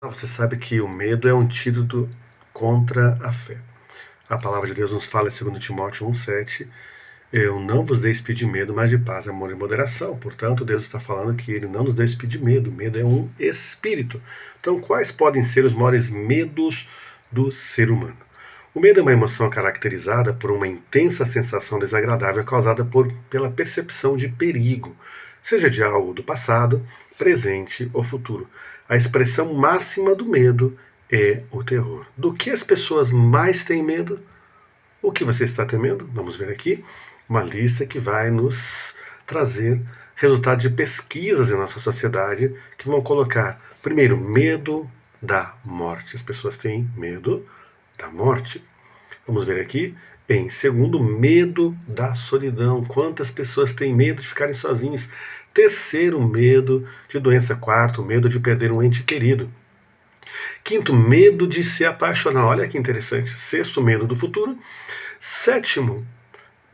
Você sabe que o medo é um antídoto contra a fé. A palavra de Deus nos fala em 2 Timóteo 1,7: eu não vos dei espírito de medo, mas de paz, amor e moderação. Portanto, Deus está falando que Ele não nos deu espírito de medo. Medo é um espírito. Então, quais podem ser os maiores medos do ser humano? O medo é uma emoção caracterizada por uma intensa sensação desagradável causada pela percepção de perigo, seja de algo do passado, presente ou futuro. A expressão máxima do medo é o terror. Do que as pessoas mais têm medo? O que você está temendo? Vamos ver aqui uma lista que vai nos trazer resultados de pesquisas em nossa sociedade que vão colocar, primeiro, medo da morte. As pessoas têm medo da morte. Vamos ver aqui. Em segundo, medo da solidão. Quantas pessoas têm medo de ficarem sozinhos? Terceiro, medo de doença. Quarto, medo de perder um ente querido. Quinto, medo de se apaixonar. Olha que interessante. Sexto, medo do futuro. Sétimo,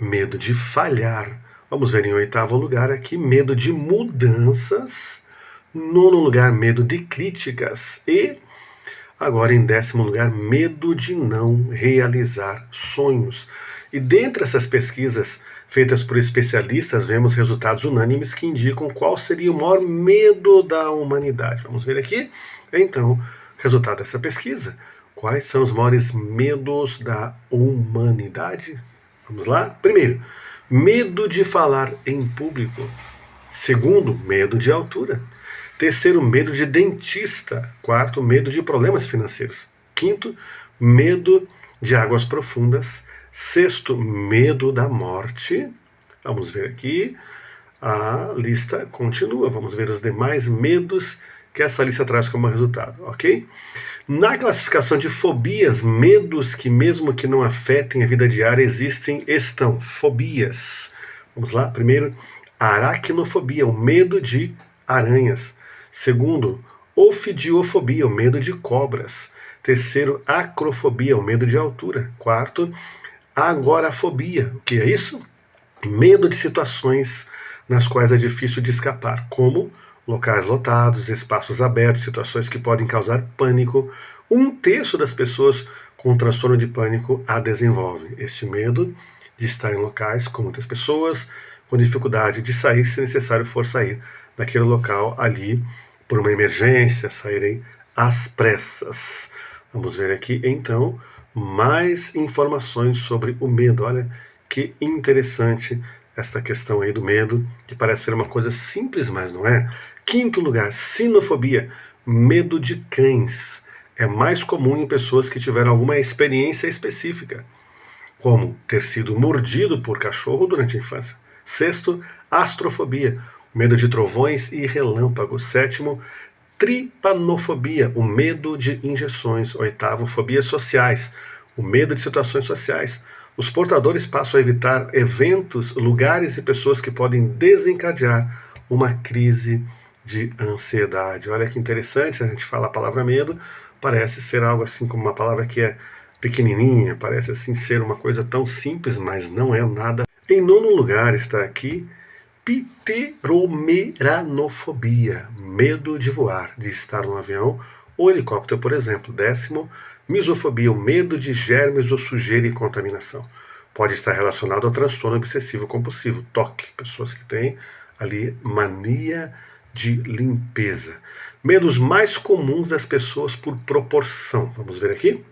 medo de falhar. Vamos ver em oitavo lugar aqui, medo de mudanças. Nono lugar, medo de críticas. E agora em décimo lugar, medo de não realizar sonhos. E dentre essas pesquisas feitas por especialistas, vemos resultados unânimes que indicam qual seria o maior medo da humanidade. Vamos ver aqui, então, resultado dessa pesquisa. Quais são os maiores medos da humanidade? Vamos lá? Primeiro, medo de falar em público. Segundo, medo de altura. Terceiro, medo de dentista. Quarto, medo de problemas financeiros. Quinto, medo de águas profundas. Sexto, medo da morte. Vamos ver aqui. A lista continua. Vamos ver os demais medos que essa lista traz como resultado, ok? Na classificação de fobias, medos que mesmo que não afetem a vida diária estão fobias. Vamos lá? Primeiro, aracnofobia, o medo de aranhas. Segundo, ofidiofobia, o medo de cobras. Terceiro, acrofobia, o medo de altura. Quarto, agorafobia. O que é isso? Medo de situações nas quais é difícil de escapar, como locais lotados, espaços abertos, situações que podem causar pânico. Um terço das pessoas com transtorno de pânico a desenvolve este medo de estar em locais com muitas pessoas, com dificuldade de sair se necessário for sair daquele local ali por uma emergência, saírem às pressas. Vamos ver aqui então mais informações sobre o medo. Olha que interessante esta questão aí do medo, que parece ser uma coisa simples, mas não é. Quinto lugar, sinofobia, medo de cães. É mais comum em pessoas que tiveram alguma experiência específica, como ter sido mordido por cachorro durante a infância. Sexto, astrofobia, medo de trovões e relâmpagos. Sétimo, tripanofobia, o medo de injeções. Oitavo, fobias sociais, o medo de situações sociais. Os portadores passam a evitar eventos, lugares e pessoas que podem desencadear uma crise de ansiedade. Olha que interessante, a gente fala a palavra medo, parece ser algo assim como uma palavra que é pequenininha, parece assim ser uma coisa tão simples, mas não é nada. Em nono lugar está aqui pteromeranofobia, medo de voar, de estar num avião ou helicóptero, por exemplo. Décimo, misofobia, o medo de germes ou sujeira e contaminação. Pode estar relacionado ao transtorno obsessivo compulsivo, TOC, pessoas que têm ali mania de limpeza. Medos mais comuns das pessoas por proporção. Vamos ver aqui.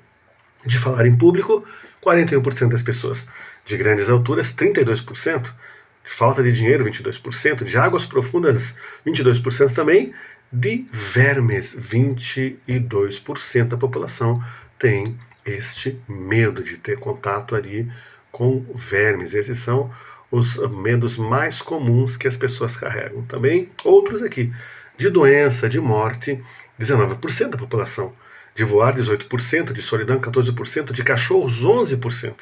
De falar em público, 41% das pessoas. De grandes alturas, 32%. De falta de dinheiro, 22%. De águas profundas, 22% também. De vermes, 22% da população tem este medo de ter contato ali com vermes. Esses são os medos mais comuns que as pessoas carregam. Também outros aqui, de doença, de morte, 19% da população. De voar, 18%, de solidão, 14%, de cachorros, 11%,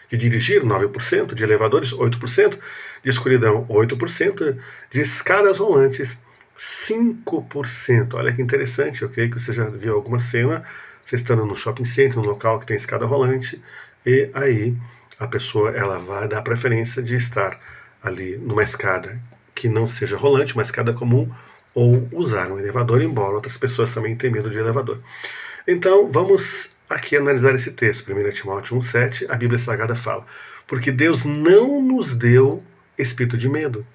de dirigir, 9%, de elevadores, 8%, de escuridão, 8%, de escadas rolantes, 5%. Olha que interessante, eu creio que você já viu alguma cena, você estando no shopping center, num local que tem escada rolante, e aí a pessoa ela vai dar preferência de estar ali numa escada que não seja rolante, uma escada comum, ou usar um elevador, embora outras pessoas também tenham medo de elevador. Então, vamos aqui analisar esse texto, 1 Timóteo 1,7, a Bíblia Sagrada fala: porque Deus não nos deu espírito de medo,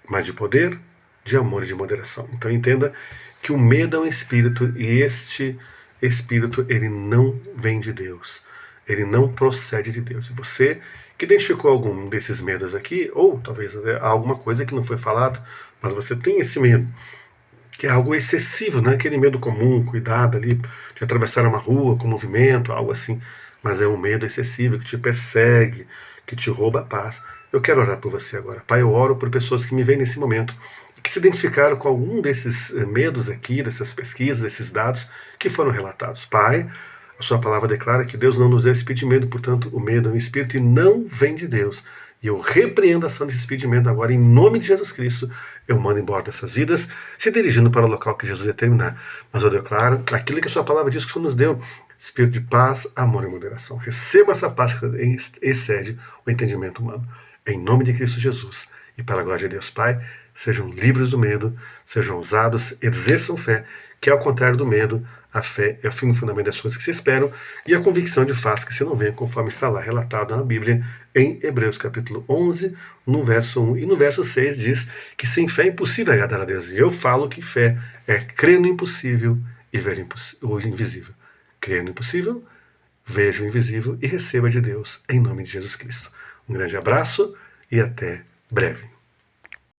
mas de poder, de amor e de moderação. Então entenda que o medo é um espírito, e este espírito, ele não vem de Deus. Ele não procede de Deus. E você que identificou algum desses medos aqui, ou talvez alguma coisa que não foi falado, mas você tem esse medo, que é algo excessivo, não é aquele medo comum, cuidado ali de atravessar uma rua com movimento, algo assim, mas é um medo excessivo que te persegue, que te rouba a paz. Eu quero orar por você agora. Pai, eu oro por pessoas que me veem nesse momento, que se identificaram com algum desses medos aqui, dessas pesquisas, desses dados que foram relatados. Pai, a sua palavra declara que Deus não nos deu espírito de medo, portanto, o medo é um espírito e não vem de Deus. E eu repreendo a ação desse espírito de medo agora, em nome de Jesus Cristo. Eu mando embora dessas vidas, se dirigindo para o local que Jesus determinar. Mas eu declaro aquilo que a sua palavra diz que o Senhor nos deu: espírito de paz, amor e moderação. Receba essa paz que excede o entendimento humano. Em nome de Cristo Jesus. E para a glória de Deus Pai, sejam livres do medo, sejam ousados, exerçam fé, que ao contrário do medo, a fé é o fim do fundamento das coisas que se esperam, e a convicção de fatos que se não veem, conforme está lá relatado na Bíblia, em Hebreus capítulo 11, no verso 1 e no verso 6, diz que sem fé é impossível agradar a Deus. E eu falo que fé é crer no impossível e ver o invisível. Crer no impossível, veja o invisível e receba de Deus, em nome de Jesus Cristo. Um grande abraço e até breve.